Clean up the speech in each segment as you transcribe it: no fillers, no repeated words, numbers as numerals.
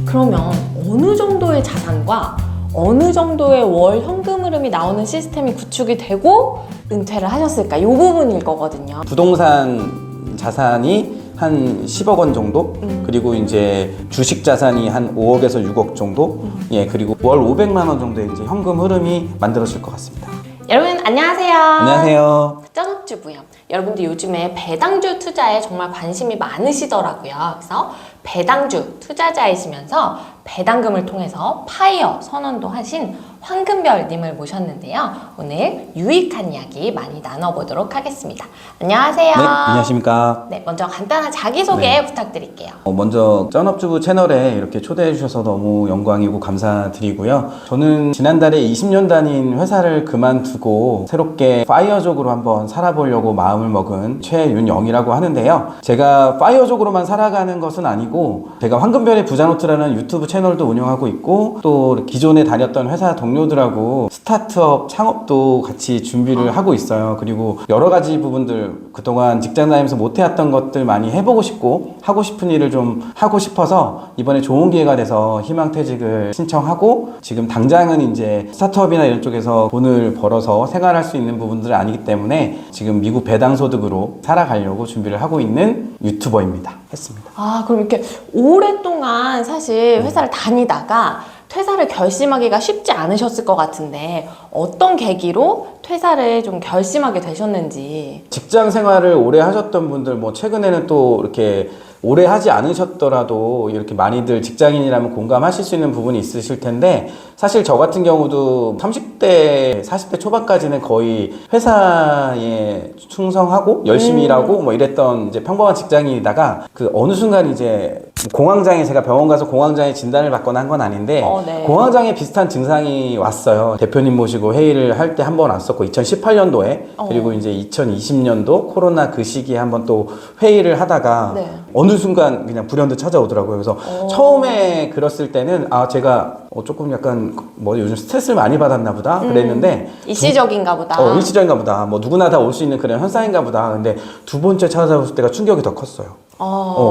그러면 어느 정도의 자산과 어느 정도의 월 현금 흐름이 나오는 시스템이 구축이 되고 은퇴를 하셨을까? 이 부분일 거거든요. 부동산 자산이 한 10억 원 정도? 그리고 이제 주식 자산이 한 5억에서 6억 정도? 예, 그리고 월 500만 원 정도의 이제 현금 흐름이 만들어질 것 같습니다. 여러분 안녕하세요. 안녕하세요. 쩐업주부요. 여러분들 요즘에 배당주 투자에 정말 관심이 많으시더라고요. 그래서 배당주 투자자이시면서 배당금을 통해서 파이어 선언도 하신 황금별님을 모셨는데요. 오늘 유익한 이야기 많이 나눠보도록 하겠습니다. 안녕하세요. 네, 안녕하십니까. 네, 먼저 간단한 자기소개 부탁드릴게요. 먼저 쩐업주부 채널에 이렇게 초대해 주셔서 너무 영광이고 감사드리고요. 저는 지난달에 20년 다닌 회사를 그만두고 새롭게 파이어족으로 한번 살아보려고 마음을 먹은 최윤영이라고 하는데요. 제가 파이어족으로만 살아가는 것은 아니고 제가 황금별의 부자노트라는 유튜브 채널도 운영하고 있고 또 기존에 다녔던 회사 동료들하고 스타트업 창업도 같이 준비를 하고 있어요. 그리고 여러 가지 부분들 그동안 직장 다니면서 못해왔던 것들 많이 해보고 싶고 하고 싶은 일을 좀 하고 싶어서 이번에 좋은 기회가 돼서 희망퇴직을 신청하고 지금 당장은 이제 스타트업이나 이런 쪽에서 돈을 벌어서 생활할 수 있는 부분들은 아니기 때문에 지금 미국 배당소득으로 살아가려고 준비를 하고 있는 유튜버입니다. 했습니다. 아, 그럼 이렇게 오랫동안 사실 회사를 다니다가 퇴사를 결심하기가 쉽지 않으셨을 것 같은데 어떤 계기로 퇴사를 좀 결심하게 되셨는지. 직장 생활을 오래 하셨던 분들 뭐 최근에는 또 이렇게 오래 하지 않으셨더라도 이렇게 많이들 직장인이라면 공감하실 수 있는 부분이 있으실 텐데 사실 저 같은 경우도 30대, 40대 초반까지는 거의 회사에 충성하고 열심히 일하고 뭐 이랬던 이제 평범한 직장인이다가 그 어느 순간 이제 공황장애 제가 병원 가서 공황장애 진단을 받거나 한 건 아닌데 네. 공황장애 비슷한 증상이 왔어요. 대표님 모시고 회의를 할 때 한 번 왔었고 2018년도에 그리고 이제 2020년도 코로나 그 시기에 한 번 또 회의를 하다가 네. 어느 순간 그냥 불현듯 찾아오더라고요. 그래서 처음에 그랬을 때는 아 제가 조금 약간 뭐 요즘 스트레스를 많이 받았나 보다 그랬는데 일시적인가 보다. 일시적인가 보다. 뭐 누구나 다 올 수 있는 그런 현상인가 보다. 근데 두 번째 찾아왔을 때가 충격이 더 컸어요.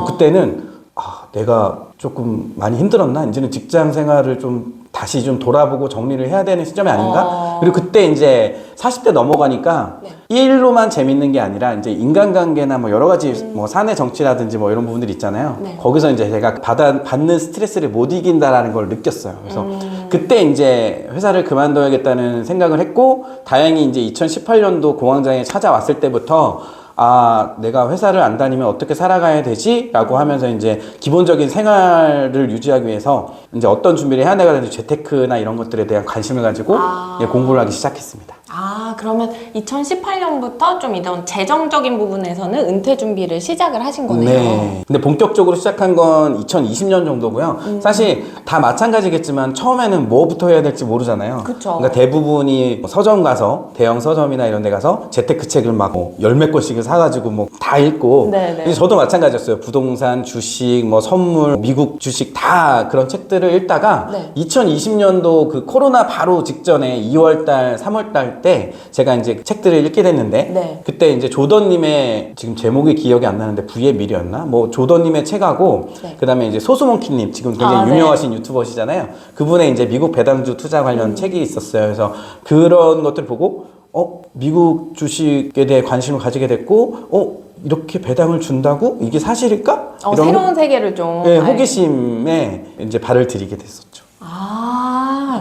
그때는 내가 조금 많이 힘들었나? 이제는 직장 생활을 좀 다시 좀 돌아보고 정리를 해야 되는 시점이 아닌가? 그리고 그때 이제 40대 넘어가니까 일로만 재밌는 게 아니라 이제 인간관계나 뭐 여러 가지 뭐 사내 정치라든지 뭐 이런 부분들 있잖아요. 거기서 이제 제가 받는 스트레스를 못 이긴다라는 걸 느꼈어요. 그래서 그때 이제 회사를 그만둬야겠다는 생각을 했고 다행히 이제 2018년도 공황장애 찾아왔을 때부터 내가 회사를 안 다니면 어떻게 살아가야 되지? 라고 하면서 이제 기본적인 생활을 유지하기 위해서 이제 어떤 준비를 해야 되는지 재테크나 이런 것들에 대한 관심을 가지고 공부를 하기 시작했습니다. 그러면 2018년부터 좀 이런 재정적인 부분에서는 은퇴 준비를 시작을 하신 거네요. 네. 근데 본격적으로 시작한 건 2020년 정도고요. 사실 다 마찬가지겠지만 처음에는 뭐부터 해야 될지 모르잖아요. 그쵸. 그러니까 대부분이 서점 가서 대형 서점이나 이런 데 가서 재테크 책을 막 열 몇 권씩을 사가지고 뭐 다 읽고. 네네. 저도 마찬가지였어요. 부동산, 주식, 뭐 선물, 미국 주식 다 그런 책들을 읽다가 2020년도 그 코로나 바로 직전에 2월달, 3월달 때 제가 이제 책들을 읽게 됐는데 그때 이제 조던님의 지금 제목이 기억이 안 나는데 부의 미래였나? 뭐 조던님의 책하고 그다음에 이제 소수몽키님 지금 굉장히 유명하신 유튜버시잖아요. 그분의 이제 미국 배당주 투자 관련 책이 있었어요. 그래서 그런 것들 보고 미국 주식에 대해 관심을 가지게 됐고 이렇게 배당을 준다고? 이게 사실일까? 이런 새로운 세계를 좀. 호기심에 이제 발을 들이게 됐었죠.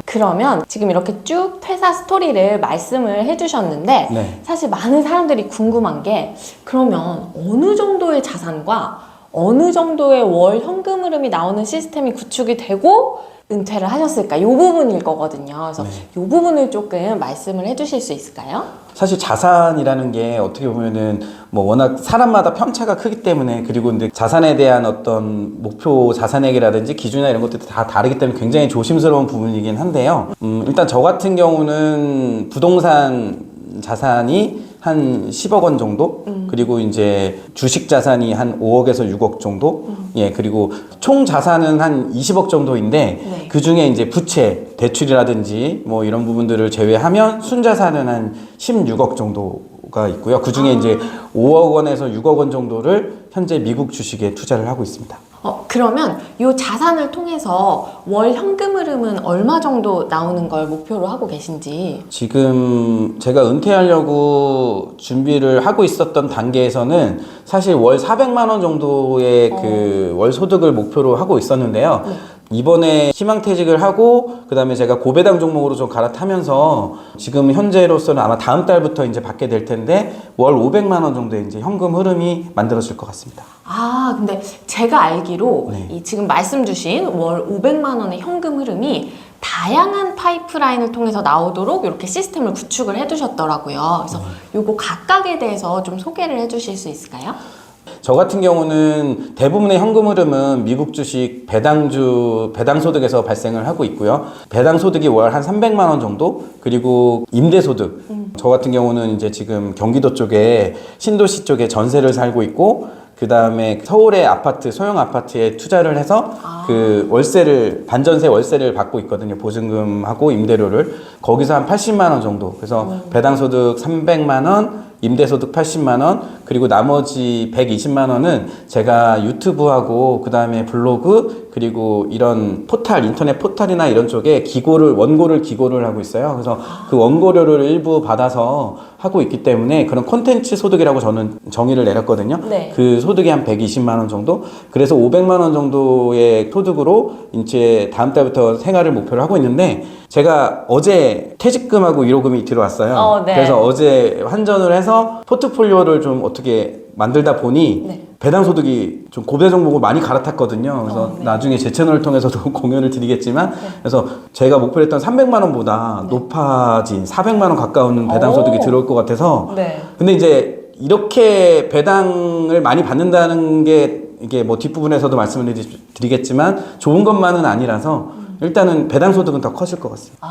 그러면 지금 이렇게 쭉 퇴사 스토리를 말씀을 해주셨는데 사실 많은 사람들이 궁금한 게 그러면 어느 정도의 자산과 어느 정도의 월 현금 흐름이 나오는 시스템이 구축이 되고 은퇴를 하셨을까? 이 부분일 거거든요. 그래서 이 부분을 조금 말씀을 해주실 수 있을까요? 사실 자산이라는 게 어떻게 보면은 뭐 워낙 사람마다 편차가 크기 때문에 그리고 근데 자산에 대한 어떤 목표 자산액이라든지 기준이나 이런 것들이 다 다르기 때문에 굉장히 조심스러운 부분이긴 한데요. 일단 저 같은 경우는 부동산 자산이 한 10억 원 정도? 그리고 이제 주식 자산이 한 5억에서 6억 정도? 예, 그리고 총 자산은 한 20억 정도인데 그 중에 이제 부채, 대출이라든지 뭐 이런 부분들을 제외하면 순자산은 한 16억 정도 수가 있고요. 그 중에 이제 5억 원에서 6억 원 정도를 현재 미국 주식에 투자를 하고 있습니다. 그러면 이 자산을 통해서 월 현금 흐름은 얼마 정도 나오는 걸 목표로 하고 계신지? 지금 제가 은퇴하려고 준비를 하고 있었던 단계에서는 사실 월 400만 원 정도의 그 월 소득을 목표로 하고 있었는데요. 네. 이번에 희망퇴직을 하고 그다음에 제가 고배당 종목으로 좀 갈아타면서 지금 현재로서는 아마 다음 달부터 이제 받게 될 텐데 월 500만 원 정도의 이제 현금 흐름이 만들어질 것 같습니다. 근데 제가 알기로 네. 이 지금 말씀 주신 월 500만 원의 현금 흐름이 다양한 파이프라인을 통해서 나오도록 이렇게 시스템을 구축을 해두셨더라고요. 그래서 요거 각각에 대해서 좀 소개를 해주실 수 있을까요? 저 같은 경우는 대부분의 현금 흐름은 미국 주식 배당 소득에서 발생을 하고 있고요. 배당 소득이 월 한 300만 원 정도, 그리고 임대 소득. 저 같은 경우는 이제 지금 경기도 쪽에 신도시 쪽에 전세를 살고 있고, 그 다음에 서울의 아파트, 소형 아파트에 투자를 해서 그 월세를, 반전세 월세를 받고 있거든요. 보증금하고 임대료를. 거기서 한 80만 원 정도. 그래서 배당소득 300만 원, 임대소득 80만 원, 그리고 나머지 120만 원은 제가 유튜브하고 그 다음에 블로그, 그리고 이런 포탈, 인터넷 포탈이나 이런 쪽에 원고를 기고를 하고 있어요. 그래서 그 원고료를 일부 받아서 하고 있기 때문에 그런 콘텐츠 소득이라고 저는 정의를 내렸거든요. 네. 그 소득이 한 120만 원 정도? 그래서 500만 원 정도의 소득으로 이제 다음 달부터 생활을 목표로 하고 있는데, 제가 어제 퇴직금하고 위로금이 들어왔어요. 네. 그래서 어제 환전을 해서 포트폴리오를 좀 어떻게 만들다 보니 네. 배당 소득이 좀 고배 종목을 많이 갈아탔거든요. 그래서 네. 나중에 제 채널을 통해서도 공유를 드리겠지만, 그래서 제가 목표로 했던 300만 원보다 높아진 400만 원 가까운 배당 소득이 들어올 것 같아서. 네. 근데 이제 이렇게 배당을 많이 받는다는 게 이게 뭐 뒷부분에서도 말씀을 드리겠지만 좋은 것만은 아니라서 일단은 배당 소득은 더 커질 것 같습니다.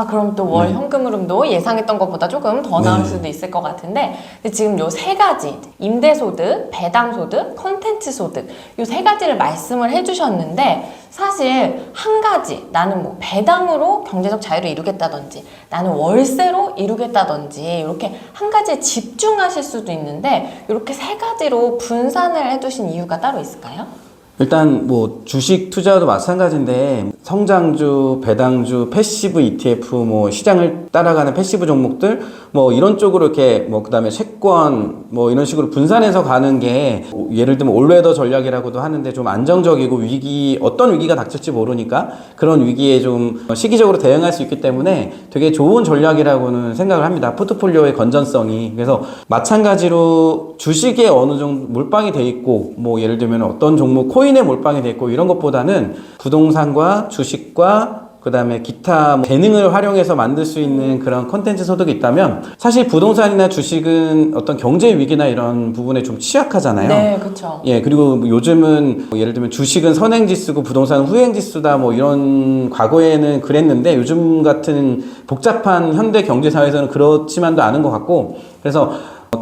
그럼 또 월 현금 흐름도 예상했던 것보다 조금 더 나을 수도 있을 것 같은데, 근데 지금 요 세 가지, 임대소득, 배당소득, 콘텐츠 소득, 요 세 가지를 말씀을 해주셨는데, 사실 한 가지, 나는 뭐 배당으로 경제적 자유를 이루겠다든지, 나는 월세로 이루겠다든지, 이렇게 한 가지에 집중하실 수도 있는데, 이렇게 세 가지로 분산을 해두신 이유가 따로 있을까요? 일단 뭐 주식 투자도 마찬가지인데 성장주, 배당주, 패시브 ETF, 뭐 시장을 따라가는 패시브 종목들 뭐 이런 쪽으로 이렇게 뭐 그다음에 채권 뭐 이런 식으로 분산해서 가는 게 예를 들면 올웨더 전략이라고도 하는데 좀 안정적이고 어떤 위기가 닥칠지 모르니까 그런 위기에 좀 시기적으로 대응할 수 있기 때문에 되게 좋은 전략이라고는 생각을 합니다. 포트폴리오의 건전성이. 그래서 마찬가지로 주식에 어느 정도 몰빵이 돼 있고 뭐 예를 들면 어떤 종목 코인에 몰빵이 돼 있고 이런 것보다는 부동산과 주식과 그다음에 기타 재능을 활용해서 만들 수 있는 그런 컨텐츠 소득이 있다면, 사실 부동산이나 주식은 어떤 경제 위기나 이런 부분에 좀 취약하잖아요. 네, 그렇죠. 예, 그리고 요즘은 예를 들면 주식은 선행지수고 부동산은 후행지수다 뭐 이런 과거에는 그랬는데 요즘 같은 복잡한 현대 경제사회에서는 그렇지만도 않은 것 같고, 그래서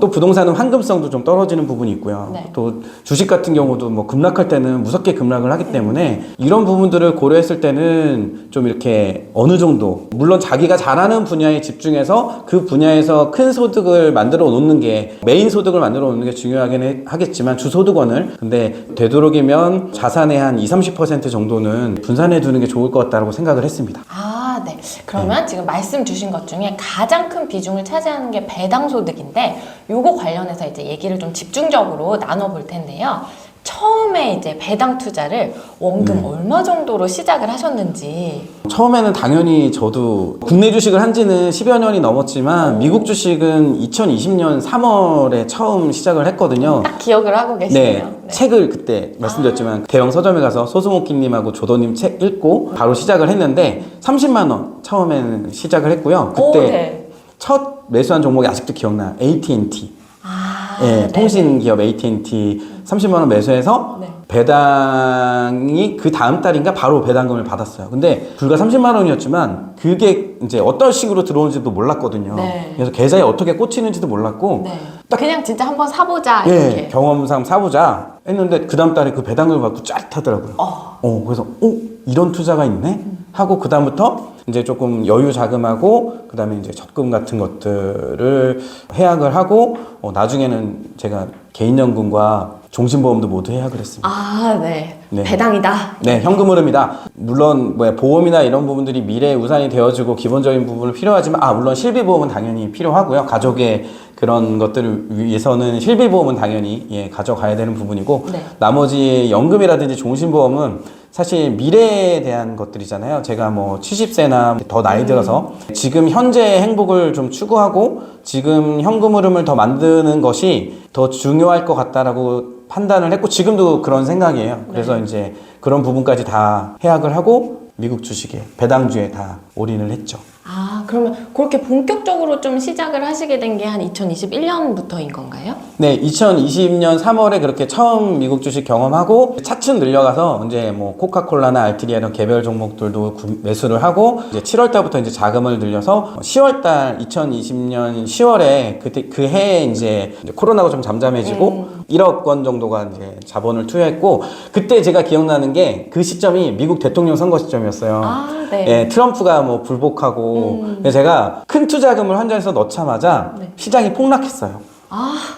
또 부동산은 황금성도 좀 떨어지는 부분이 있고요. 네. 또 주식 같은 경우도 뭐 급락할 때는 무섭게 급락을 하기 때문에 이런 부분들을 고려했을 때는 좀 이렇게 어느 정도, 물론 자기가 잘하는 분야에 집중해서 그 분야에서 큰 소득을 만들어 놓는 게, 메인 소득을 만들어 놓는 게 중요하긴 하겠지만 주소득원을, 근데 되도록이면 자산의 한 20-30% 정도는 분산해 두는 게 좋을 것 같다고 생각을 했습니다. 네. 그러면 지금 말씀 주신 것 중에 가장 큰 비중을 차지하는 게 배당소득인데, 요거 관련해서 이제 얘기를 좀 집중적으로 나눠볼 텐데요. 처음에 이제 배당 투자를 원금 얼마 정도로 시작을 하셨는지. 처음에는 당연히 저도 국내 주식을 한 지는 10여 년이 넘었지만 미국 주식은 2020년 3월에 처음 시작을 했거든요. 딱 기억을 하고 계시네요. 네, 책을 그때 말씀드렸지만 대형 서점에 가서 소승호님하고 조도님 책 읽고 바로 시작을 했는데 30만 원 처음에는 시작을 했고요. 그때 첫 매수한 종목이 아직도 기억나요. AT&T. 네, 통신 기업 AT&T 30만 원 매수해서 배당이 그 다음 달인가 바로 배당금을 받았어요. 근데 불과 30만 원이었지만 그게 이제 어떤 식으로 들어오는지도 몰랐거든요. 그래서 계좌에 어떻게 꽂히는지도 몰랐고 딱 그냥 진짜 한번 사보자 이렇게 경험상 사보자 했는데 그 다음 달에 그 배당금을 받고 짜릿하더라고요. 그래서 이런 투자가 있네? 하고 그다음부터 이제 조금 여유 자금하고 그다음에 이제 적금 같은 것들을 해약을 하고 나중에는 제가 개인연금과 종신보험도 모두 해약을 했습니다. 아, 네. 네. 배당이다. 네, 현금 흐름이다. 물론 보험이나 이런 부분들이 미래의 우산이 되어주고 기본적인 부분은 필요하지만 물론 실비보험은 당연히 필요하고요. 가족의 그런 것들을 위해서는 실비보험은 당연히 가져가야 되는 부분이고 네. 나머지 연금이라든지 종신보험은 사실 미래에 대한 것들이잖아요. 제가 뭐 70세나 더 나이 들어서 지금 현재의 행복을 좀 추구하고 지금 현금 흐름을 더 만드는 것이 더 중요할 것 같다라고 판단을 했고 지금도 그런 생각이에요. 그래서 이제 그런 부분까지 다 해약을 하고 미국 주식에 배당주에 다 올인을 했죠. 그러면 그렇게 본격적으로 좀 시작을 하시게 된 게 한 2021년부터인 건가요? 네, 2020년 3월에 그렇게 처음 미국 주식 경험하고 차츰 늘려가서 이제 뭐 코카콜라나 알트리아 이런 개별 종목들도 매수를 하고 이제 7월 달부터 이제 자금을 늘려서 10월 달 2020년 10월에 그때 그 해에 이제 코로나가 좀 잠잠해지고 1억 원 정도가 이제 자본을 투여했고 그때 제가 기억나는 게 그 시점이 미국 대통령 선거 시점이었어요. 네. 예, 트럼프가 뭐 불복하고 그래서 제가 큰 투자금을 환전해서 넣자마자 시장이 폭락했어요.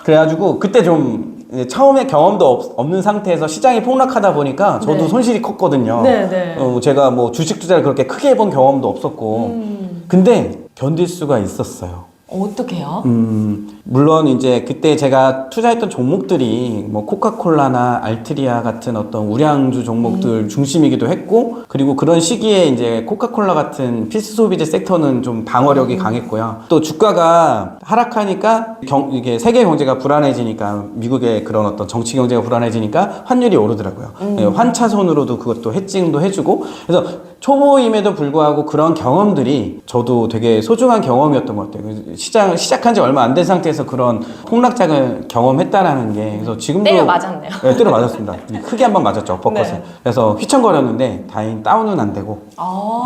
그래가지고 그때 좀 처음에 경험도 없는 상태에서 시장이 폭락하다 보니까 저도 손실이 컸거든요. 제가 뭐 주식 투자를 그렇게 크게 해본 경험도 없었고 근데 견딜 수가 있었어요. 어떻게요? 물론 이제 그때 제가 투자했던 종목들이 뭐 코카콜라나 알트리아 같은 어떤 우량주 종목들 중심이기도 했고 그리고 그런 시기에 이제 코카콜라 같은 필수 소비재 섹터는 좀 방어력이 강했고요. 또 주가가 하락하니까 이게 세계 경제가 불안해지니까 미국의 그런 어떤 정치 경제가 불안해지니까 환율이 오르더라고요. 환차손으로도 그것도 해칭도 해주고 그래서 초보임에도 불구하고 그런 경험들이 저도 되게 소중한 경험이었던 것 같아요. 시장을 시작한 지 얼마 안 된 상태에서 그런 폭락장을 경험했다라는 게 그래서 지금도 때려 맞았네요. 네, 때려 맞았습니다. 크게 한번 맞았죠. 엎퍼컷을. 네. 그래서 휘청거렸는데 다행히 다운은 안 되고.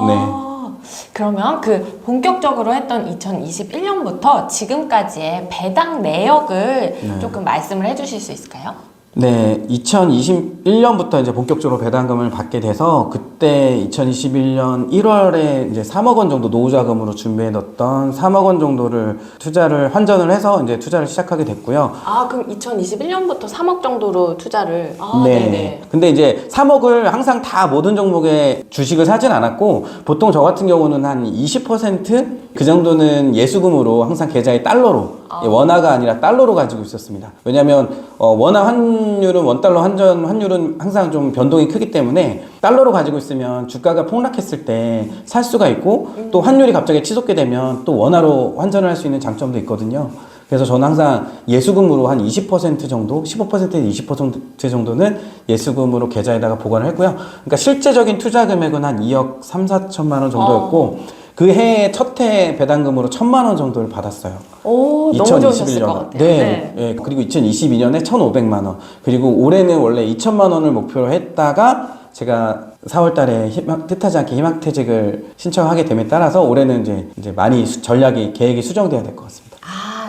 네. 그러면 그 본격적으로 했던 2021년부터 지금까지의 배당 내역을 조금 말씀을 해주실 수 있을까요? 네, 2021년부터 이제 본격적으로 배당금을 받게 돼서 그때 2021년 1월에 이제 3억 원 정도 노후자금으로 준비해뒀던 3억 원 정도를 투자를 환전을 해서 이제 투자를 시작하게 됐고요. 그럼 2021년부터 3억 정도로 투자를. 네. 네네. 근데 이제 3억을 항상 다 모든 종목의 주식을 사진 않았고 보통 저 같은 경우는 한 20%그 정도는 예수금으로 항상 계좌에 달러로 원화가 아니라 달러로 가지고 있었습니다. 왜냐하면 원화 환율은 원달러 환율은 항상 좀 변동이 크기 때문에 달러로 가지고 있으면 주가가 폭락했을 때 살 수가 있고 또 환율이 갑자기 치솟게 되면 또 원화로 환전을 할 수 있는 장점도 있거든요. 그래서 저는 항상 예수금으로 한 20% 정도, 15%에서 20% 정도는 예수금으로 계좌에다가 보관을 했고요. 그러니까 실제적인 투자 금액은 한 2억 3, 4천만 원 정도였고 그 해의 첫 해 배당금으로 1,000만 원 정도를 받았어요. 너무 좋으셨을 것 같아요. 네. 그리고 2022년에 1,500만 원. 그리고 올해는 원래 2,000만 원을 목표로 했다가 제가 4월 달에 뜻하지 않게 희망퇴직을 신청하게 됨에 따라서 올해는 이제 많이 계획이 수정돼야 될 것 같습니다.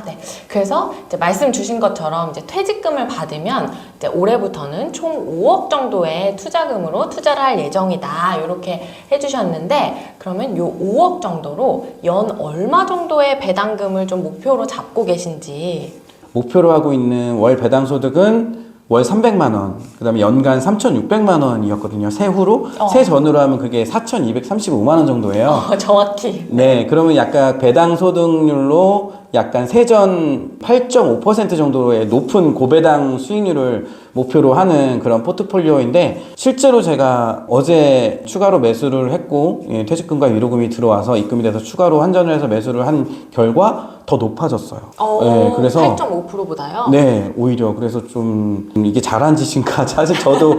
네. 그래서 이제 말씀 주신 것처럼 이제 퇴직금을 받으면 이제 올해부터는 총 5억 정도의 투자금으로 투자를 할 예정이다. 이렇게 해주셨는데 그러면 요 5억 정도로 연 얼마 정도의 배당금을 좀 목표로 잡고 계신지. 목표로 하고 있는 월 배당 소득은 월 300만 원, 그 다음에 연간 3,600만 원이었거든요. 세후로. 세전으로 하면 그게 4,235만 원 정도예요. 정확히. 네, 그러면 약간 배당 소득률로 약간 세전 8.5% 정도의 높은 고배당 수익률을 목표로 하는 그런 포트폴리오인데 실제로 제가 어제 추가로 매수를 했고 퇴직금과 위로금이 들어와서 입금이 돼서 추가로 환전을 해서 매수를 한 결과 더 높아졌어요. 네, 그래서 8.5%보다요? 네, 오히려 그래서 좀 이게 잘한 짓인가 사실 저도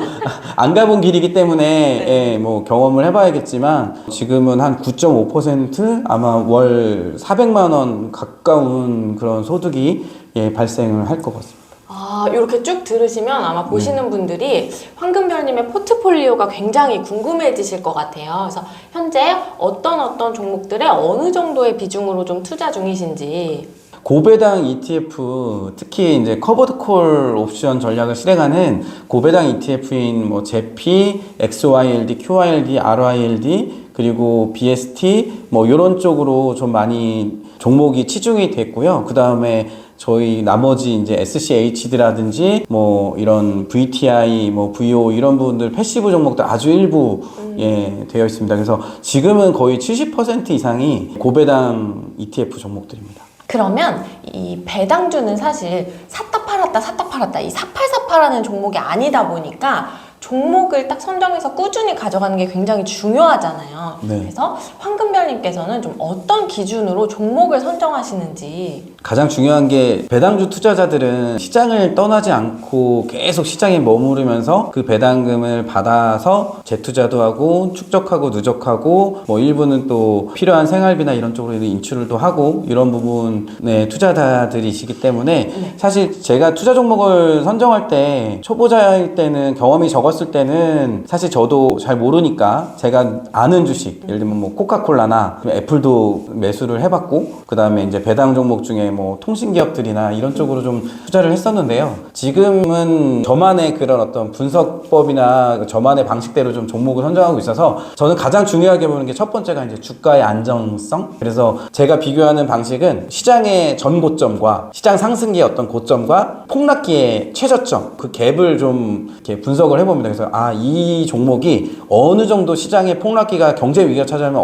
안 가본 길이기 때문에 뭐 경험을 해봐야겠지만 지금은 한 9.5% 아마 월 400만 원 가까운 그런 소득이 발생을 할 것 같습니다. 이렇게 쭉 들으시면 아마 보시는 분들이 황금별님의 포트폴리오가 굉장히 궁금해지실 것 같아요. 그래서 현재 어떤 종목들에 어느 정도의 비중으로 좀 투자 중이신지. 고배당 ETF, 특히 이제 커버드 콜 옵션 전략을 실행하는 고배당 ETF인 뭐 제피, XYLD, QYLD, RYLD, 그리고 BST 뭐 이런 쪽으로 좀 많이 종목이 치중이 됐고요. 그 다음에 저희 나머지 이제 SCHD라든지 뭐 이런 VTI, 뭐 VO 이런 부분들 패시브 종목도 아주 일부 예, 되어 있습니다. 그래서 지금은 거의 70% 이상이 고배당 ETF 종목들입니다. 그러면 이 배당주는 사실 샀다 팔았다 이 사팔사팔하는 종목이 아니다 보니까 종목을 딱 선정해서 꾸준히 가져가는 게 굉장히 중요하잖아요. 네. 그래서 황금별님께서는 좀 어떤 기준으로 종목을 선정하시는지. 가장 중요한 게 배당주 투자자들은 시장을 떠나지 않고 계속 시장에 머무르면서 그 배당금을 받아서 재투자도 하고 축적하고 누적하고 뭐 일부는 또 필요한 생활비나 이런 쪽으로 인출을 또 하고 이런 부분의 투자자들이시기 때문에 사실 제가 투자 종목을 선정할 때 초보자일 때는 경험이 적었을 때는 사실 저도 잘 모르니까 제가 아는 주식 예를 들면 뭐 코카콜라나 애플도 매수를 해봤고 그 다음에 이제 배당 종목 중에 뭐 통신기업들이나 이런 쪽으로 좀 투자를 했었는데요. 지금은 저만의 그런 어떤 분석법이나 저만의 방식대로 좀 종목을 선정하고 있어서 저는 가장 중요하게 보는 게 첫 번째가 이제 주가의 안정성. 그래서 제가 비교하는 방식은 시장의 전고점과 시장 상승기의 어떤 고점과 폭락기의 최저점 그 갭을 좀 이렇게 분석을 해봅니다. 그래서 이 종목이 어느 정도 시장의 폭락기가 경제 위기가 찾아오면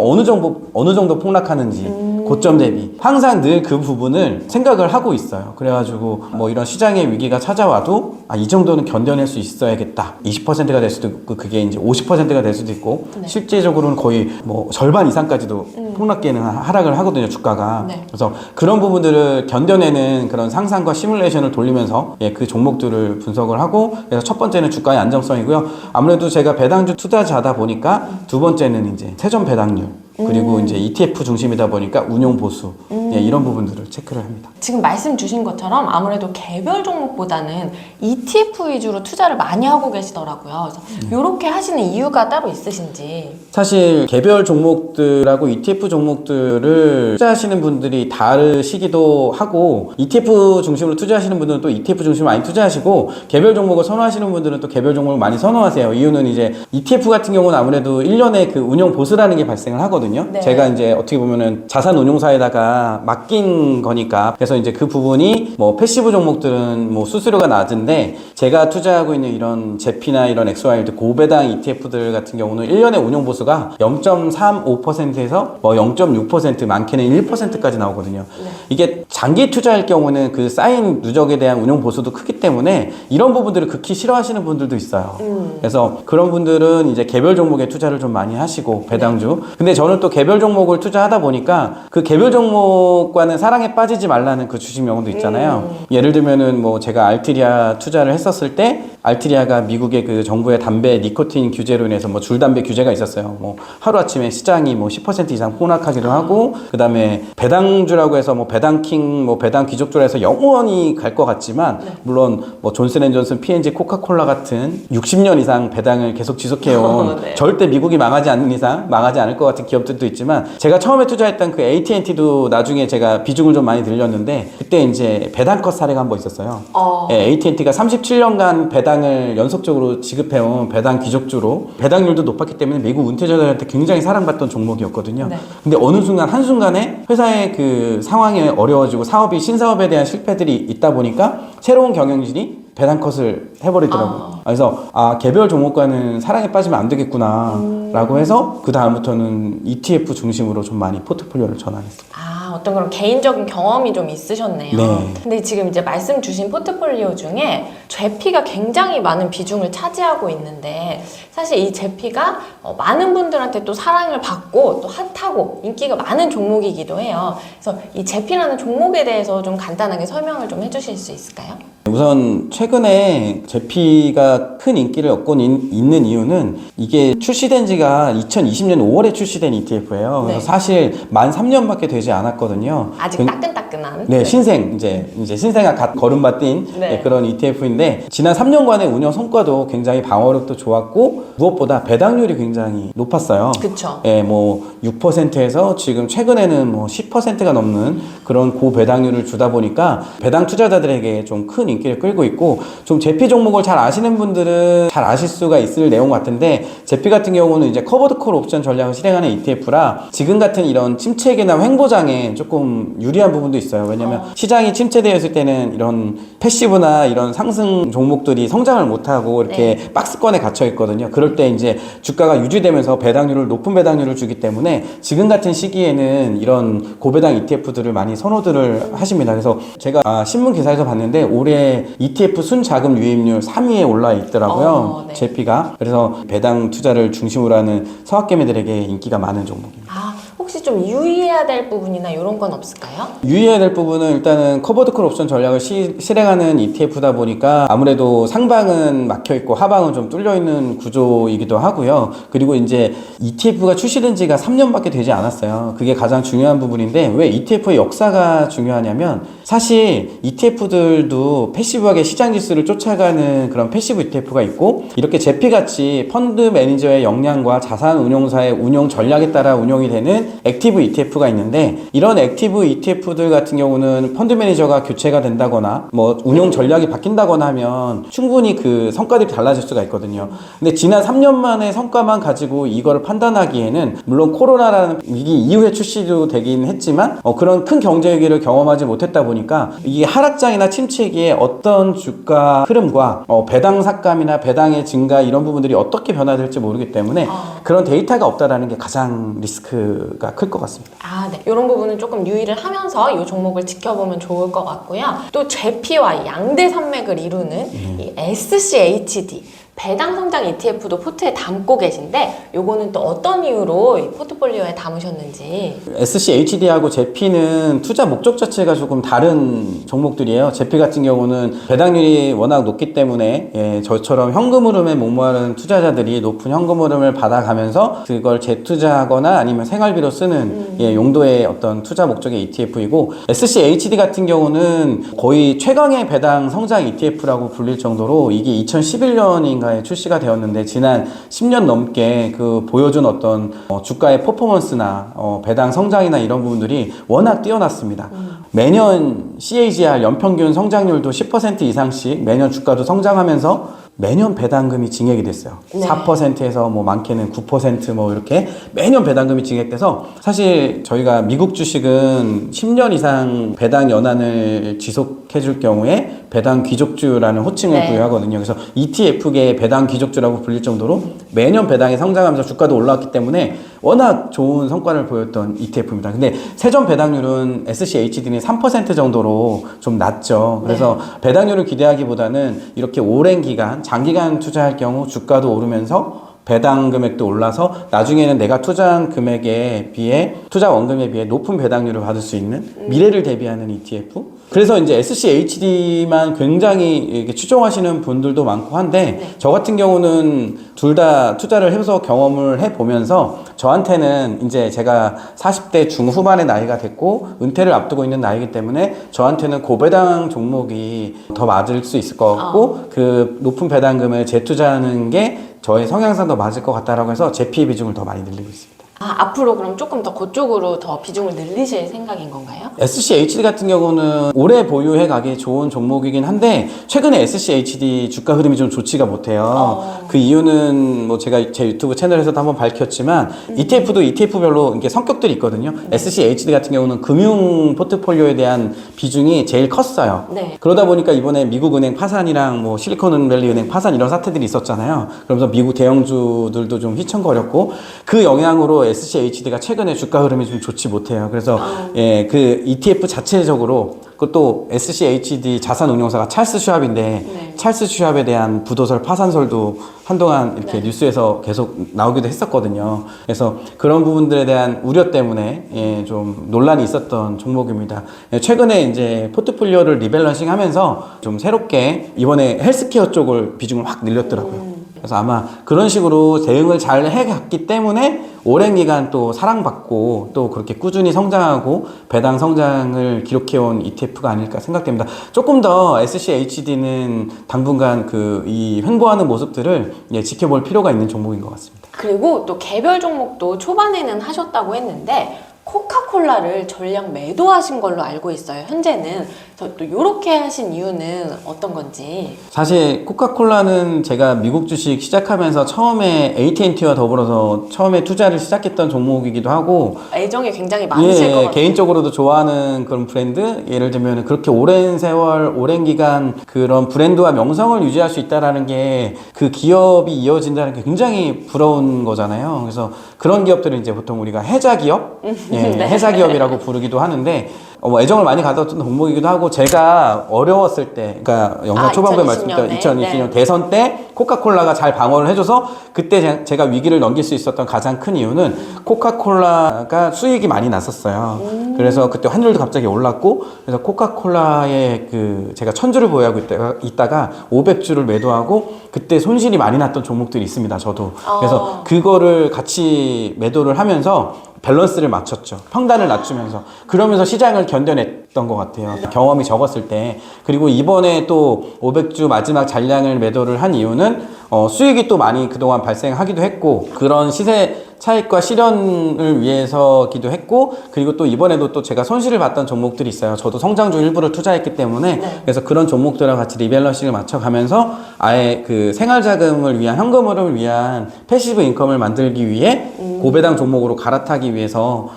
어느 정도 폭락하는지 고점 대비 항상 늘 그 부분을 생각을 하고 있어요. 그래가지고 뭐 이런 시장의 위기가 찾아와도 이 정도는 견뎌낼 수 있어야겠다. 20%가 될 수도 있고 그게 이제 50%가 될 수도 있고 네. 실제적으로는 거의 뭐 절반 이상까지도 폭락기에는 하락을 하거든요. 주가가. 네. 그래서 그런 부분들을 견뎌내는 그런 상상과 시뮬레이션을 돌리면서 그 종목들을 분석을 하고 그래서 첫 번째는 주가의 안정성이고요. 아무래도 제가 배당주 투자자다 보니까 두 번째는 이제 세전 배당률 그리고 이제 ETF 중심이다 보니까 운용 보수 이런 부분들을 체크를 합니다. 지금 말씀 주신 것처럼 아무래도 개별 종목보다는 ETF 위주로 투자를 많이 하고 계시더라고요. 그래서 이렇게 하시는 이유가 따로 있으신지. 사실 개별 종목들하고 ETF 종목들을 투자하시는 분들이 다르시기도 하고 ETF 중심으로 투자하시는 분들은 또 ETF 중심으로 많이 투자하시고 개별 종목을 선호하시는 분들은 또 개별 종목을 많이 선호하세요. 이유는 이제 ETF 같은 경우는 아무래도 1년에 그 운용 보수라는 게 발생을 하거든요. 네. 제가 이제 어떻게 보면은 자산 운용사에다가 맡긴 거니까 그래서 이제 그 부분이 뭐 패시브 종목들은 뭐 수수료가 낮은데 제가 투자하고 있는 이런 제피나 이런 XYZ 고배당 ETF들 같은 경우는 1년에 운용 보수가 0.35%에서 뭐 0.6% 많게는 1%까지 나오거든요. 네. 이게 장기 투자할 경우는 그 쌓인 누적에 대한 운용 보수도 크기 때문에 이런 부분들을 극히 싫어하시는 분들도 있어요. 그래서 그런 분들은 이제 개별 종목에 투자를 좀 많이 하시고 배당주. 근데 저는 또 개별 종목을 투자하다 보니까 그 개별 종목과는 사랑에 빠지지 말라는 그 주식 명언도 있잖아요. 예를 들면은 뭐 제가 알트리아 투자를 했었을 때 알트리아가 미국의 그 정부의 담배 니코틴 규제로 인해서 뭐 줄담배 규제가 있었어요. 뭐 하루아침에 시장이 뭐 10% 이상 폭락하기도 하고 그다음에 배당주라고 해서 뭐 배당킹 뭐 배당 귀족주라 해서 영원히 갈 것 같지만 물론 뭐 존슨앤존슨, P&G, 코카콜라 같은 60년 이상 배당을 계속 지속해온 네. 절대 미국이 망하지 않는 이상 망하지 않을 것 같은 기업들도 있지만 제가 처음에 투자했던 그 AT&T도 나중에 제가 비중을 좀 많이 들렸는데 그때 이제 배당컷 사례가 한 번 있었어요. AT&T가 37년간 배당을 연속적으로 지급해온 배당 귀족주로 배당률도 높았기 때문에 미국 은퇴자들한테 굉장히 사랑받던 종목이었거든요. 네. 근데 어느 순간 한순간에 회사의 그 상황이 어려워지고 사업이 신사업에 대한 실패들이 있다 보니까 새로운 경영진이 배당컷을 해버리더라고요. 그래서 개별 종목과는 사랑에 빠지면 안 되겠구나 라고 해서 그 다음부터는 ETF 중심으로 좀 많이 포트폴리오를 전환했습니다. 어떤 그런 개인적인 경험이 좀 있으셨네요. 네. 근데 지금 이제 말씀 주신 포트폴리오 중에 제피가 굉장히 많은 비중을 차지하고 있는데 사실 이 제피가 많은 분들한테 또 사랑을 받고 또 핫하고 인기가 많은 종목이기도 해요. 그래서 이 제피라는 종목에 대해서 좀 간단하게 설명을 좀 해주실 수 있을까요? 우선 최근에 제피가 큰 인기를 얻고 있는 이유는 이게 출시된 지가 2020년 5월에 출시된 ETF예요. 그래서 네. 사실 만 3년밖에 되지 않았거든요. 않았거든요. 아직 따끈따끈한. 네, 신생 이제 신생아 갓 걸음마 뛴 네. 그런 ETF인데 지난 3년간의 운영 성과도 굉장히 방어력도 좋았고 무엇보다 배당률이 굉장히 높았어요. 그쵸. 예, 뭐 6%에서 지금 최근에는 뭐 10%가 넘는 그런 고배당률을 주다 보니까 배당 투자자들에게 좀 큰 인기를 끌고 있고 좀 제피 종목을 잘 아시는 분들은 잘 아실 수가 있을 내용 같은데 제피 같은 경우는 이제 커버드 콜 옵션 전략을 실행하는 ETF라 지금 같은 이런 침체기나 횡보장에 조금 유리한 부분도 있어요. 왜냐면 시장이 침체되어 있을 때는 이런 패시브나 이런 상승 종목들이 성장을 못하고 이렇게 박스권에 갇혀 있거든요. 그럴 때 이제 주가가 유지되면서 높은 배당률을 주기 때문에 지금 같은 시기에는 이런 고배당 ETF들을 많이 선호들을 하십니다. 그래서 제가 신문 기사에서 봤는데 올해 ETF 순자금 유입률 3위에 올라 있더라고요. 네. 제피가. 그래서 배당 투자를 중심으로 하는 서학개미들에게 인기가 많은 종목입니다. 혹시 좀 유의해야 될 부분이나 이런 건 없을까요? 유의해야 될 부분은 일단은 커버드 콜 옵션 전략을 실행하는 ETF다 보니까 아무래도 상방은 막혀있고 하방은 좀 뚫려있는 구조이기도 하고요. 그리고 이제 ETF가 출시된 지가 3년밖에 되지 않았어요. 그게 가장 중요한 부분인데 왜 ETF의 역사가 중요하냐면 사실 ETF들도 패시브하게 시장 지수를 쫓아가는 그런 패시브 ETF가 있고 이렇게 제피같이 펀드 매니저의 역량과 자산 운용사의 운용 전략에 따라 운용이 되는 액티브 ETF가 있는데 이런 액티브 ETF들 같은 경우는 펀드 매니저가 교체가 된다거나 뭐 운용 전략이 바뀐다거나 하면 충분히 그 성과들이 달라질 수가 있거든요. 근데 지난 3년 만의 성과만 가지고 이거를 판단하기에는 물론 코로나라는 위기 이후에 출시도 되긴 했지만 그런 큰 경제 위기를 경험하지 못했다 보니까 이게 하락장이나 침체기에 어떤 주가 흐름과 배당 삭감이나 배당의 증가 이런 부분들이 어떻게 변화될지 모르기 때문에 그런 데이터가 없다라는 게 가장 리스크가 클 것 같습니다. 네. 이런 부분은 조금 유의를 하면서 이 종목을 지켜보면 좋을 것 같고요. 또 제피와 양대 산맥을 이루는 이 SCHD 배당 성장 ETF도 포트에 담고 계신데 요거는 또 어떤 이유로 이 포트폴리오에 담으셨는지. SCHD하고 제피는 투자 목적 자체가 조금 다른 종목들이에요. 제피 같은 경우는 배당률이 워낙 높기 때문에 저처럼 현금 흐름에 목마른 투자자들이 높은 현금 흐름을 받아가면서 그걸 재투자하거나 아니면 생활비로 쓰는 용도의 어떤 투자 목적의 ETF이고 SCHD 같은 경우는 거의 최강의 배당 성장 ETF라고 불릴 정도로 이게 2011년인가 출시가 되었는데 지난 10년 넘게 그 보여준 어떤 주가의 퍼포먼스나 배당 성장이나 이런 부분들이 워낙 뛰어났습니다. 매년 CAGR 연평균 성장률도 10% 이상씩 매년 주가도 성장하면서 매년 배당금이 증액이 됐어요. 네. 4%에서 뭐 많게는 9% 뭐 이렇게 매년 배당금이 증액돼서 사실 저희가 미국 주식은 10년 이상 배당 연한을 지속해 줄 경우에 배당 귀족주라는 호칭을 부여하거든요. 그래서 ETF계의 배당 귀족주라고 불릴 정도로 매년 배당이 성장하면서 주가도 올라왔기 때문에 워낙 좋은 성과를 보였던 ETF입니다. 근데 세전 배당률은 SCHD는 3% 정도로 좀 낮죠. 그래서 배당률을 기대하기보다는 이렇게 오랜 기간, 장기간 투자할 경우 주가도 오르면서 배당 금액도 올라서 나중에는 내가 투자한 금액에 비해 투자 원금에 비해 높은 배당률을 받을 수 있는 미래를 대비하는 ETF. 그래서 이제 SCHD만 굉장히 이렇게 추종하시는 분들도 많고 한데 저 같은 경우는 둘 다 투자를 해서 경험을 해보면서 저한테는 이제 제가 40대 중후반의 나이가 됐고 은퇴를 앞두고 있는 나이기 때문에 저한테는 고배당 종목이 더 맞을 수 있을 것 같고 그 높은 배당금을 재투자하는 게 저의 성향상 더 맞을 것 같다라고 해서 제피 비중을 더 많이 늘리고 있습니다. 앞으로 그럼 조금 더 그쪽으로 더 비중을 늘리실 생각인 건가요? SCHD 같은 경우는 오래 보유해 가기 좋은 종목이긴 한데 최근에 SCHD 주가 흐름이 좀 좋지가 못해요. 그 이유는 뭐 제가 제 유튜브 채널에서도 한번 밝혔지만 ETF도 ETF별로 이게 성격들이 있거든요. SCHD 같은 경우는 금융 포트폴리오에 대한 비중이 제일 컸어요. 그러다 보니까 이번에 미국 은행 파산이랑 뭐 실리콘밸리 은행 파산 이런 사태들이 있었잖아요. 그러면서 미국 대형주들도 좀 휘청거렸고 그 영향으로 SCHD가 최근에 주가 흐름이 좀 좋지 못해요. 그래서 그 ETF 자체적으로 그것도 SCHD 자산운용사가 찰스 슈왑인데 찰스 슈왑에 대한 부도설 파산설도 한동안 이렇게 뉴스에서 계속 나오기도 했었거든요. 그래서 그런 부분들에 대한 우려 때문에 좀 논란이 있었던 종목입니다. 최근에 이제 포트폴리오를 리밸런싱 하면서 좀 새롭게 이번에 헬스케어 쪽을 비중을 확 늘렸더라고요. 그래서 아마 그런 식으로 대응을 잘 해갔기 때문에 오랜 기간 또 사랑받고 또 그렇게 꾸준히 성장하고 배당 성장을 기록해온 ETF가 아닐까 생각됩니다. 조금 더 SCHD는 당분간 이 횡보하는 모습들을 지켜볼 필요가 있는 종목인 것 같습니다. 그리고 또 개별 종목도 초반에는 하셨다고 했는데 코카콜라를 전량 매도하신 걸로 알고 있어요. 현재는 또 이렇게 하신 이유는 어떤 건지. 사실 코카콜라는 제가 미국 주식 시작하면서 처음에 AT&T와 더불어서 처음에 투자를 시작했던 종목이기도 하고 애정이 굉장히 많으실 것 같아요. 개인적으로도 좋아하는 그런 브랜드. 예를 들면 그렇게 오랜 세월, 오랜 기간 그런 브랜드와 명성을 유지할 수 있다라는 게 그 기업이 이어진다는 게 굉장히 부러운 거잖아요. 그래서 그런 기업들은 이제 보통 우리가 해자 기업, 네. 해자 기업이라고 부르기도 하는데 애정을 많이 가졌던 종목이기도 하고 제가 어려웠을 때, 그러니까 영상 초반부에 말씀드렸던 2020년 대선 때 코카콜라가 잘 방어를 해줘서 그때 제가 위기를 넘길 수 있었던 가장 큰 이유는 코카콜라가 수익이 많이 났었어요. 그래서 그때 환율도 갑자기 올랐고 그래서 코카콜라에 제가 1000주를 보유하고 있다가 500주를 매도하고 그때 손실이 많이 났던 종목들이 있습니다. 저도. 그래서 그거를 같이 매도를 하면서 밸런스를 맞췄죠. 평단을 낮추면서. 그러면서 시장을 견뎌냈던 것 같아요. 경험이 적었을 때. 그리고 이번에 또 500주 마지막 잔량을 매도를 한 이유는 수익이 또 많이 그동안 발생하기도 했고 그런 시세 차익과 실현을 위해서기도 했고 그리고 또 이번에도 또 제가 손실을 봤던 종목들이 있어요. 저도 성장주 일부를 투자했기 때문에 그래서 그런 종목들과 같이 리밸런싱을 맞춰가면서 아예 생활자금을 위한 현금흐름을 위한 패시브 인컴을 만들기 위해 고배당 종목으로 갈아타기 위해서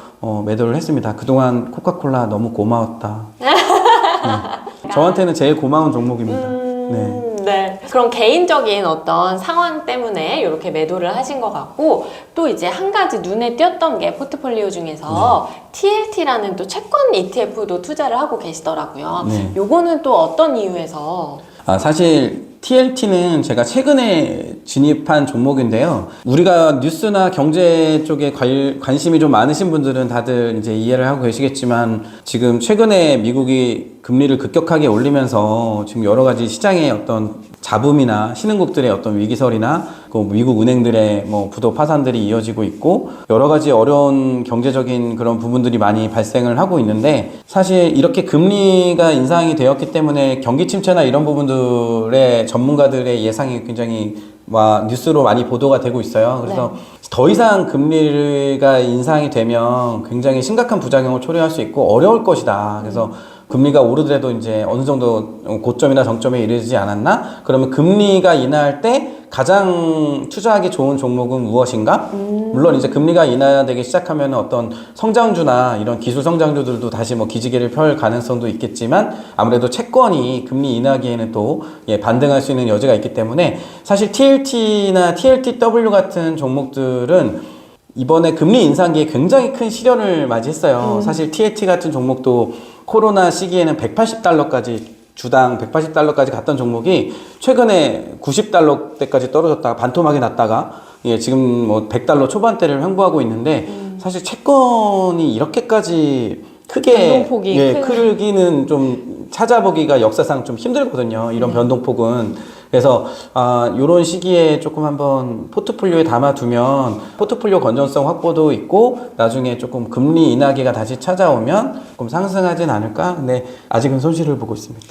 매도를 했습니다. 그동안 코카콜라 너무 고마웠다. 네. 저한테는 제일 고마운 종목입니다. 네. 네. 그런 개인적인 어떤 상황 때문에 이렇게 매도를 하신 것 같고 또 이제 한 가지 눈에 띄었던 게 포트폴리오 중에서 TLT라는 또 채권 ETF도 투자를 하고 계시더라고요. 요거는 또 어떤 이유에서? 사실 TLT는 제가 최근에 진입한 종목인데요. 우리가 뉴스나 경제 쪽에 관심이 좀 많으신 분들은 다들 이제 이해를 하고 계시겠지만 지금 최근에 미국이 금리를 급격하게 올리면서 지금 여러 가지 시장의 어떤 잡음이나 신흥국들의 어떤 위기설이나 미국 은행들의 부도 파산들이 이어지고 있고 여러 가지 어려운 경제적인 그런 부분들이 많이 발생을 하고 있는데 사실 이렇게 금리가 인상이 되었기 때문에 경기 침체나 이런 부분들의 전문가들의 예상이 굉장히 뉴스로 많이 보도가 되고 있어요. 그래서 더 이상 금리가 인상이 되면 굉장히 심각한 부작용을 초래할 수 있고 어려울 것이다. 그래서 금리가 오르더라도 이제 어느 정도 고점이나 정점에 이르지 않았나? 그러면 금리가 인하할 때 가장 투자하기 좋은 종목은 무엇인가? 물론 이제 금리가 인하되기 시작하면 어떤 성장주나 이런 기술 성장주들도 다시 기지개를 펼 가능성도 있겠지만 아무래도 채권이 금리 인하기에는 또 반등할 수 있는 여지가 있기 때문에 사실 TLT나 TLTW 같은 종목들은 이번에 금리 인상기에 굉장히 큰 시련을 맞이했어요. 사실 TLT 같은 종목도 코로나 시기에는 180달러까지 주당 180달러까지 갔던 종목이 최근에 90달러대까지 떨어졌다가 반토막이 났다가 지금 100달러 초반대를 횡보하고 있는데 사실 채권이 이렇게까지 크게 크기는 좀 찾아보기가 역사상 좀 힘들거든요. 이런 변동폭은. 그래서 이런 시기에 조금 한번 포트폴리오에 담아두면 포트폴리오 건전성 확보도 있고 나중에 조금 금리 인하기가 다시 찾아오면 조금 상승하진 않을까? 근데 아직은 손실을 보고 있습니다.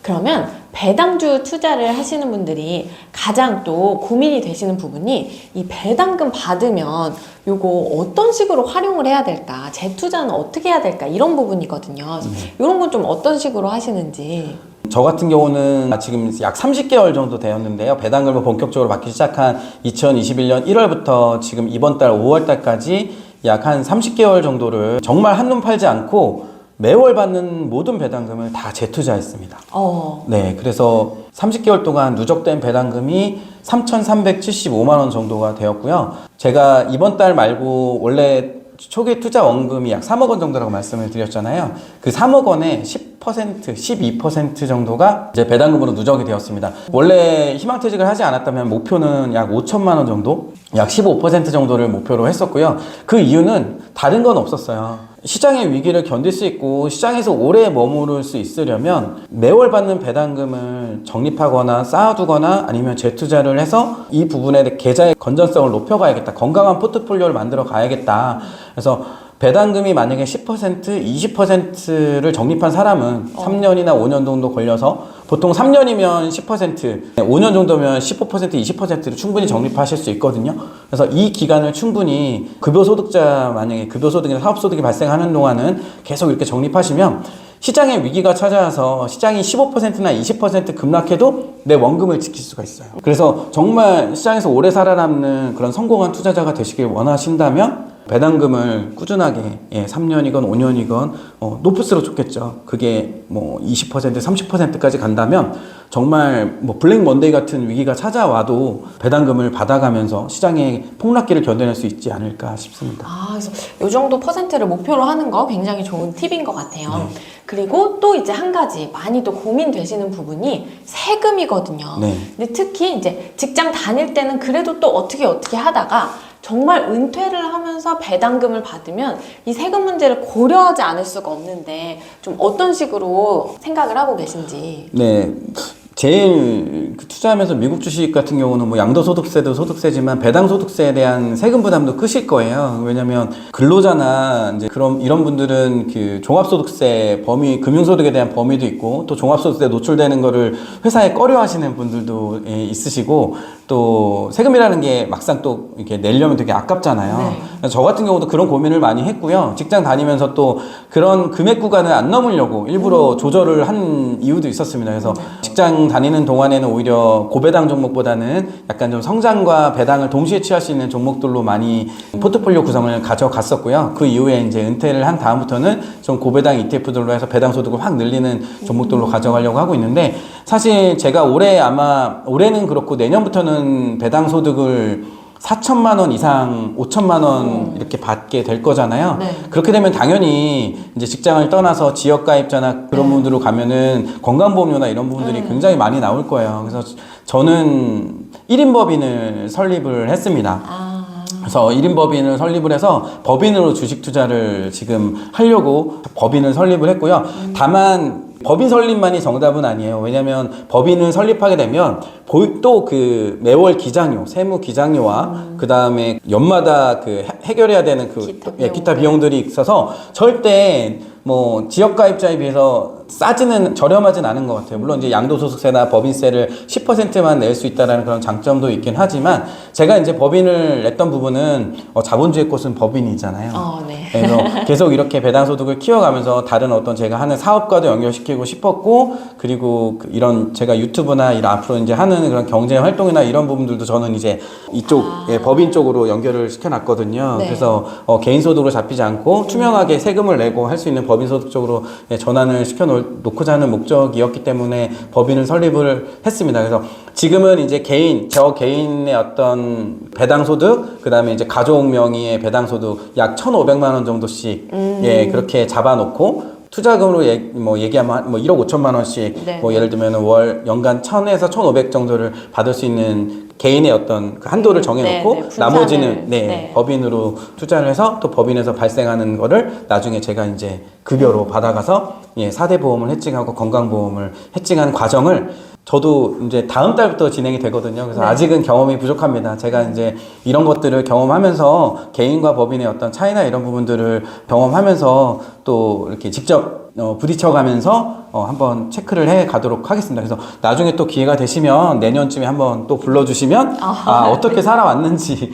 그러면 배당주 투자를 하시는 분들이 가장 또 고민이 되시는 부분이 이 배당금 받으면 요거 어떤 식으로 활용을 해야 될까? 재투자는 어떻게 해야 될까? 이런 부분이거든요. 이런 건 좀 어떤 식으로 하시는지. 저 같은 경우는 지금 약 30개월 정도 되었는데요. 배당금을 본격적으로 받기 시작한 2021년 1월부터 지금 이번 달 5월 달까지 약 한 30개월 정도를 정말 한눈 팔지 않고 매월 받는 모든 배당금을 다 재투자했습니다. 네, 그래서 30개월 동안 누적된 배당금이 3,375만 원 정도가 되었고요. 제가 이번 달 말고 원래 초기 투자 원금이 약 3억 원 정도라고 말씀을 드렸잖아요. 그 3억 원의 10%, 12% 정도가 이제 배당금으로 누적이 되었습니다. 원래 희망퇴직을 하지 않았다면 목표는 약 5천만 원 정도? 약 15% 정도를 목표로 했었고요. 그 이유는 다른 건 없었어요. 시장의 위기를 견딜 수 있고 시장에서 오래 머무를 수 있으려면 매월 받는 배당금을 적립하거나 쌓아두거나 아니면 재투자를 해서 이 부분에 대해 계좌의 건전성을 높여가야겠다. 건강한 포트폴리오를 만들어 가야겠다. 그래서 배당금이 만약에 10%, 20%를 적립한 사람은 3년이나 5년 정도 걸려서 보통 3년이면 10%, 5년 정도면 15%, 20%를 충분히 적립하실 수 있거든요. 그래서 이 기간을 충분히 급여소득자, 만약에 급여소득이나 사업소득이 발생하는 동안은 계속 이렇게 적립하시면 시장의 위기가 찾아와서 시장이 15%나 20% 급락해도 내 원금을 지킬 수가 있어요. 그래서 정말 시장에서 오래 살아남는 그런 성공한 투자자가 되시길 원하신다면 배당금을 꾸준하게 3년이건 5년이건 높을수록 좋겠죠. 그게 뭐 20%, 30%까지 간다면 정말 뭐 블랙 먼데이 같은 위기가 찾아와도 배당금을 받아가면서 시장의 폭락기를 견뎌낼 수 있지 않을까 싶습니다. 그래서 이 정도 퍼센트를 목표로 하는 거 굉장히 좋은 팁인 것 같아요. 네. 그리고 또 이제 한 가지 많이 또 고민되시는 부분이 세금이거든요. 네. 근데 특히 이제 직장 다닐 때는 그래도 또 어떻게 하다가 정말 은퇴를 하면서 배당금을 받으면 이 세금 문제를 고려하지 않을 수가 없는데 좀 어떤 식으로 생각을 하고 계신지. 네. 제일 투자하면서 미국 주식 같은 경우는 뭐 양도소득세도 소득세지만 배당소득세에 대한 세금 부담도 크실 거예요. 왜냐면 근로자나 이제 이런 분들은 그 종합소득세 범위, 금융소득에 대한 범위도 있고 또 종합소득세 노출되는 거를 회사에 꺼려 하시는 분들도 있으시고 또 세금이라는 게 막상 또 이렇게 내려면 되게 아깝잖아요. 네. 저 같은 경우도 그런 고민을 많이 했고요. 직장 다니면서 또 그런 금액 구간을 안 넘으려고 일부러 조절을 한 이유도 있었습니다. 그래서 직장 다니는 동안에는 오히려 고배당 종목보다는 약간 좀 성장과 배당을 동시에 취할 수 있는 종목들로 많이 포트폴리오 구성을 가져갔었고요. 그 이후에 이제 은퇴를 한 다음부터는 좀 고배당 ETF들로 해서 배당 소득을 확 늘리는 종목들로 가져가려고 하고 있는데 사실 제가 올해는 그렇고 내년부터는 배당 소득을 4천만 원 이상, 5천만 원 이렇게 받게 될 거잖아요. 네. 그렇게 되면 당연히 이제 직장을 떠나서 지역가입자나 그런 분들로 가면은 건강보험료나 이런 부분들이 굉장히 많이 나올 거예요. 그래서 저는 1인 법인을 설립을 했습니다. 그래서 1인 법인을 설립을 해서 법인으로 주식 투자를 지금 하려고 법인을 설립을 했고요. 다만 법인 설립만이 정답은 아니에요. 왜냐면 법인을 설립하게 되면 또 그 매월 기장료, 세무 기장료와 그 다음에 연마다 그 해결해야 되는 그 기타 비용들이 있어서 절대 뭐 지역가입자에 비해서 저렴하진 않은 것 같아요. 물론 이제 양도소득세나 법인세를 10%만 낼 수 있다는 그런 장점도 있긴 하지만 제가 이제 법인을 냈던 부분은 자본주의 꽃은 법인이잖아요. 네. 그래서 계속 이렇게 배당소득을 키워가면서 다른 어떤 제가 하는 사업과도 연결시키고 싶었고 그리고 이런 제가 유튜브나 앞으로 이제 하는 그런 경제 활동이나 이런 부분들도 저는 이제 이쪽 법인 쪽으로 연결을 시켜놨거든요. 네. 그래서 개인 소득으로 잡히지 않고 투명하게 세금을 내고 할 수 있는 법인 소득 쪽으로 전환을 시켜놓고자 하는 목적이었기 때문에 법인을 설립을 했습니다. 그래서 지금은 이제 저 개인의 어떤 배당소득, 그 다음에 이제 가족 명의의 배당소득 약 1,500만 원 정도씩 그렇게 잡아놓고 투자금으로 얘기하면 1억 5천만 원씩 네. 뭐 예를 들면 연간 1,000에서 1,500 정도를 받을 수 있는 개인의 어떤 그 한도를 정해놓고 나머지는 법인으로 투자를 해서 또 법인에서 발생하는 거를 나중에 제가 이제 급여로 받아가서 4대 보험을 해칭하고 건강보험을 해칭하는 과정을 저도 이제 다음 달부터 진행이 되거든요. 그래서 아직은 경험이 부족합니다. 제가 이제 이런 것들을 경험하면서 개인과 법인의 어떤 차이나 이런 부분들을 경험하면서 또 이렇게 직접 부딪혀가면서 한번 체크를 해 가도록 하겠습니다. 그래서 나중에 또 기회가 되시면 내년쯤에 한번 또 불러주시면 어떻게 살아왔는지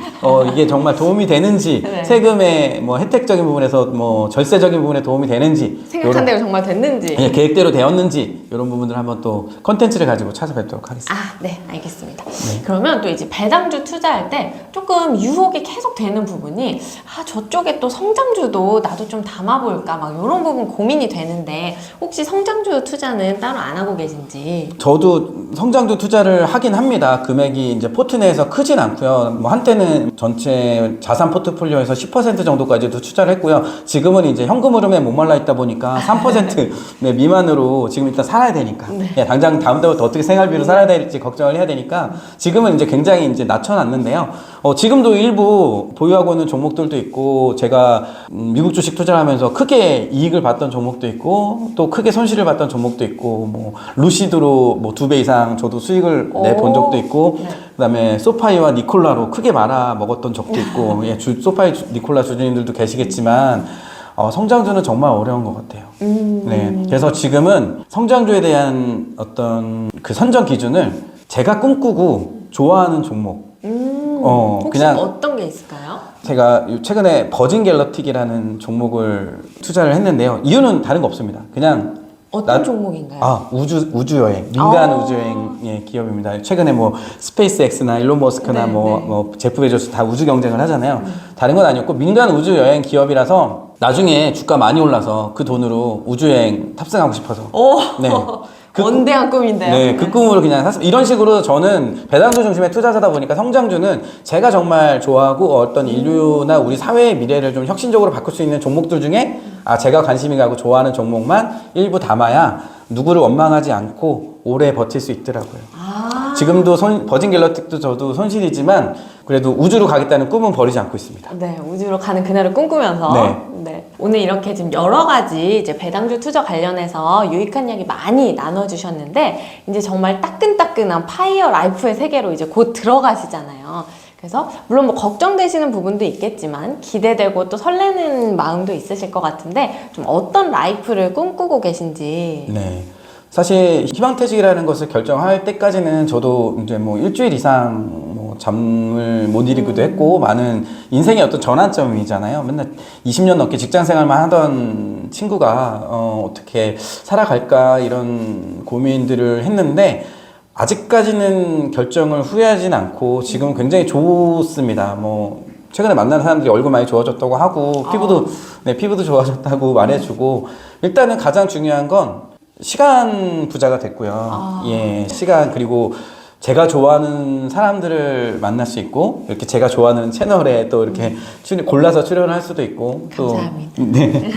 이게 정말 도움이 되는지 세금의 뭐 혜택적인 부분에서 뭐 절세적인 부분에 도움이 되는지 생각한 대로 정말 됐는지 계획대로 되었는지 이런 부분들 한번 또 컨텐츠를 가지고 찾아뵙도록 하겠습니다. 네, 알겠습니다. 그러면 또 이제 배당주 투자할 때 조금 유혹이 계속 되는 부분이 저쪽에 또 성장주도 나도 좀 담아볼까 막 이런 부분 고민이 되는데 혹시 성장주 투자는 따로 안 하고 계신지? 저도 성장주 투자를 하긴 합니다. 금액이 이제 포트 내에서 크진 않고요. 뭐 한때는 전체 자산 포트폴리오에서 10% 정도까지도 투자를 했고요. 지금은 이제 현금 흐름에 목말라 있다 보니까 3% 네, 미만으로 지금 일단 살아야 되니까. 네, 당장 다음 달부터 어떻게 생활비로 살아야 될지 걱정을 해야 되니까 지금은 이제 굉장히 이제 낮춰놨는데요. 지금도 일부 보유하고 있는 종목들도 있고 제가 미국 주식 투자를 하면서 크게 이익을 봤던 종목도 있고 또 크게 손실을 봤던 종목도 있고 뭐 루시드로 뭐 2배 이상 저도 수익을 내본 적도 있고 네. 그다음에 소파이와 니콜라로 크게 말아 먹었던 적도 있고 예, 소파이 니콜라 주주님들도 계시겠지만 성장주는 정말 어려운 것 같아요. 네, 그래서 지금은 성장주에 대한 어떤 그 선정 기준을 제가 꿈꾸고 좋아하는 종목. 혹시 그냥 어떤 게 있을까요? 제가 최근에 버진 갤럭틱이라는 종목을 투자를 했는데요. 이유는 다른 거 없습니다. 그냥 어떤 종목인가요? 우주 여행, 민간 우주 여행의 기업입니다. 최근에 뭐 스페이스 X나 일론 머스크나 네, 뭐 제프 베조스 다 우주 경쟁을 하잖아요. 다른 건 아니었고 민간 우주 여행 기업이라서 나중에 주가 많이 올라서 그 돈으로 우주 여행 탑승하고 싶어서. 네. 원대한 꿈인데요. 네, 그 꿈으로 그냥 샀습니다. 이런 식으로 저는 배당주 중심의 투자자다 보니까 성장주는 제가 정말 좋아하고 어떤 인류나 우리 사회의 미래를 좀 혁신적으로 바꿀 수 있는 종목들 중에 제가 관심이 가고 좋아하는 종목만 일부 담아야 누구를 원망하지 않고 오래 버틸 수 있더라고요. 지금도 버진 갤럭틱도 저도 손실이지만 그래도 우주로 가겠다는 꿈은 버리지 않고 있습니다. 네, 우주로 가는 그날을 꿈꾸면서 네. 오늘 이렇게 지금 여러 가지 이제 배당주 투자 관련해서 유익한 이야기 많이 나눠주셨는데 이제 정말 따끈따끈한 파이어 라이프의 세계로 이제 곧 들어가시잖아요. 그래서 물론 뭐 걱정되시는 부분도 있겠지만 기대되고 또 설레는 마음도 있으실 것 같은데 좀 어떤 라이프를 꿈꾸고 계신지. 네. 사실 희망퇴직이라는 것을 결정할 때까지는 저도 이제 뭐 일주일 이상 뭐 잠을 못 이루기도 했고 많은 인생의 어떤 전환점이잖아요. 맨날 20년 넘게 직장 생활만 하던 친구가 어떻게 살아갈까 이런 고민들을 했는데 아직까지는 결정을 후회하진 않고 지금 굉장히 좋습니다. 뭐 최근에 만나는 사람들이 얼굴 많이 좋아졌다고 하고 피부도 좋아졌다고 말해주고 일단은 가장 중요한 건 시간 부자가 됐고요. 예, 시간 그리고 제가 좋아하는 사람들을 만날 수 있고 이렇게 제가 좋아하는 채널에 또 이렇게 골라서 출연을 할 수도 있고 감사합니다. 또 네.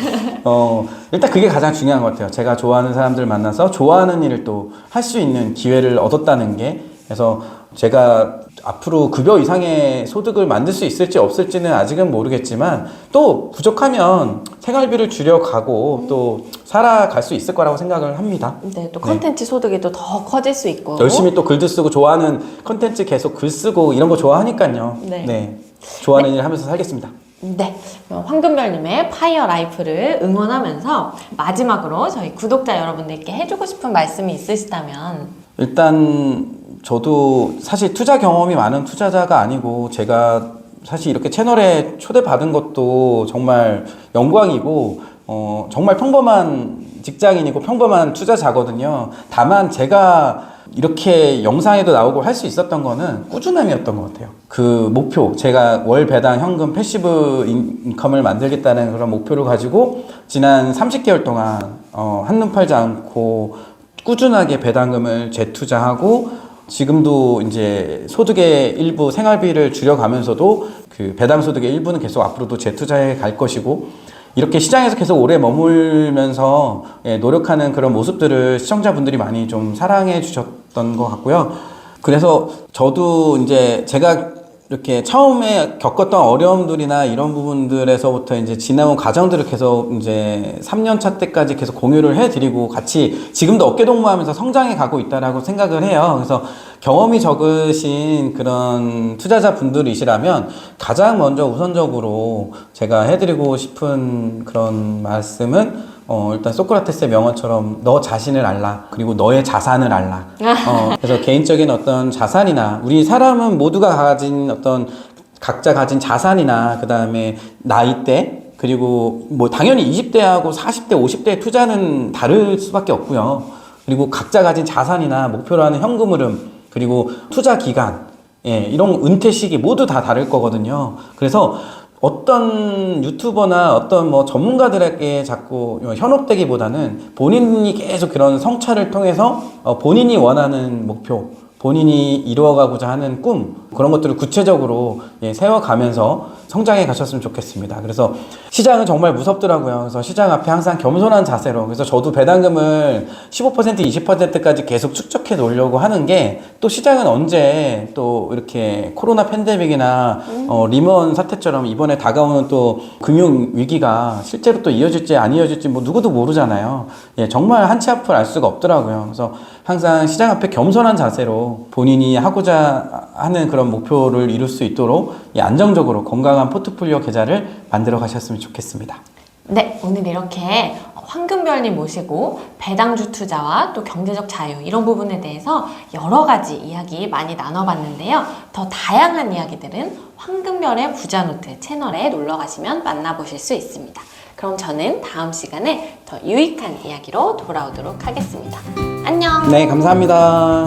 일단 그게 가장 중요한 것 같아요. 제가 좋아하는 사람들 만나서 좋아하는 일을 또 할 수 있는 기회를 얻었다는 게 그래서 제가 앞으로 급여 이상의 소득을 만들 수 있을지 없을지는 아직은 모르겠지만 또 부족하면 생활비를 줄여가고 또 살아갈 수 있을 거라고 생각을 합니다. 네, 또 컨텐츠 소득이 또 더 커질 수 있고 열심히 또 글도 쓰고 좋아하는 컨텐츠 계속 글 쓰고 이런 거 좋아하니까요. 네. 좋아하는 일 하면서 살겠습니다. 네, 황금별님의 파이어 라이프를 응원하면서 마지막으로 저희 구독자 여러분들께 해주고 싶은 말씀이 있으시다면 일단 저도 사실 투자 경험이 많은 투자자가 아니고 제가 사실 이렇게 채널에 초대받은 것도 정말 영광이고 정말 평범한 직장인이고 평범한 투자자거든요. 다만 제가 이렇게 영상에도 나오고 할 수 있었던 거는 꾸준함이었던 것 같아요. 그 목표, 제가 월 배당 현금 패시브 인컴을 만들겠다는 그런 목표를 가지고 지난 30개월 동안 한눈 팔지 않고 꾸준하게 배당금을 재투자하고 지금도 이제 소득의 일부 생활비를 줄여가면서도 그 배당 소득의 일부는 계속 앞으로도 재투자해 갈 것이고 이렇게 시장에서 계속 오래 머물면서 노력하는 그런 모습들을 시청자분들이 많이 좀 사랑해 주셨던 것 같고요. 그래서 저도 이제 제가 이렇게 처음에 겪었던 어려움들이나 이런 부분들에서부터 이제 지나온 과정들을 계속 이제 3년 차 때까지 계속 공유를 해드리고 같이 지금도 어깨동무하면서 성장해 가고 있다라고 생각을 해요. 그래서 경험이 적으신 그런 투자자 분들이시라면 가장 먼저 우선적으로 제가 해드리고 싶은 그런 말씀은 일단 소크라테스의 명언처럼 너 자신을 알라 그리고 너의 자산을 알라. 그래서 개인적인 어떤 자산이나 우리 사람은 모두가 가진 어떤 각자 가진 자산이나 그 다음에 나이대 그리고 뭐 당연히 20대하고 40대 50대의 투자는 다를 수밖에 없고요. 그리고 각자 가진 자산이나 목표로 하는 현금 흐름 그리고 투자 기간 이런 은퇴 시기 모두 다 다를 거거든요. 그래서 어떤 유튜버나 어떤 뭐 전문가들에게 자꾸 현혹되기보다는 본인이 계속 그런 성찰을 통해서 본인이 원하는 목표, 본인이 이루어가고자 하는 꿈, 그런 것들을 구체적으로 세워가면서 성장해 가셨으면 좋겠습니다. 그래서 시장은 정말 무섭더라고요. 그래서 시장 앞에 항상 겸손한 자세로, 그래서 저도 배당금을 15%, 20%까지 계속 축적해 놓으려고 하는 게, 또 시장은 언제 또 이렇게 코로나 팬데믹이나 리먼 사태처럼 이번에 다가오는 또 금융 위기가 실제로 또 이어질지 안 이어질지 뭐 누구도 모르잖아요. 정말 한치 앞을 알 수가 없더라고요. 그래서 항상 시장 앞에 겸손한 자세로 본인이 하고자 하는 그런 목표를 이룰 수 있도록 안정적으로 건강한 포트폴리오 계좌를 만들어 가셨으면 좋겠습니다. 네, 오늘 이렇게 황금별님 모시고 배당주 투자와 또 경제적 자유 이런 부분에 대해서 여러 가지 이야기 많이 나눠봤는데요. 더 다양한 이야기들은 황금별의 부자노트 채널에 놀러 가시면 만나보실 수 있습니다. 그럼 저는 다음 시간에 더 유익한 이야기로 돌아오도록 하겠습니다. 안녕! 네, 감사합니다.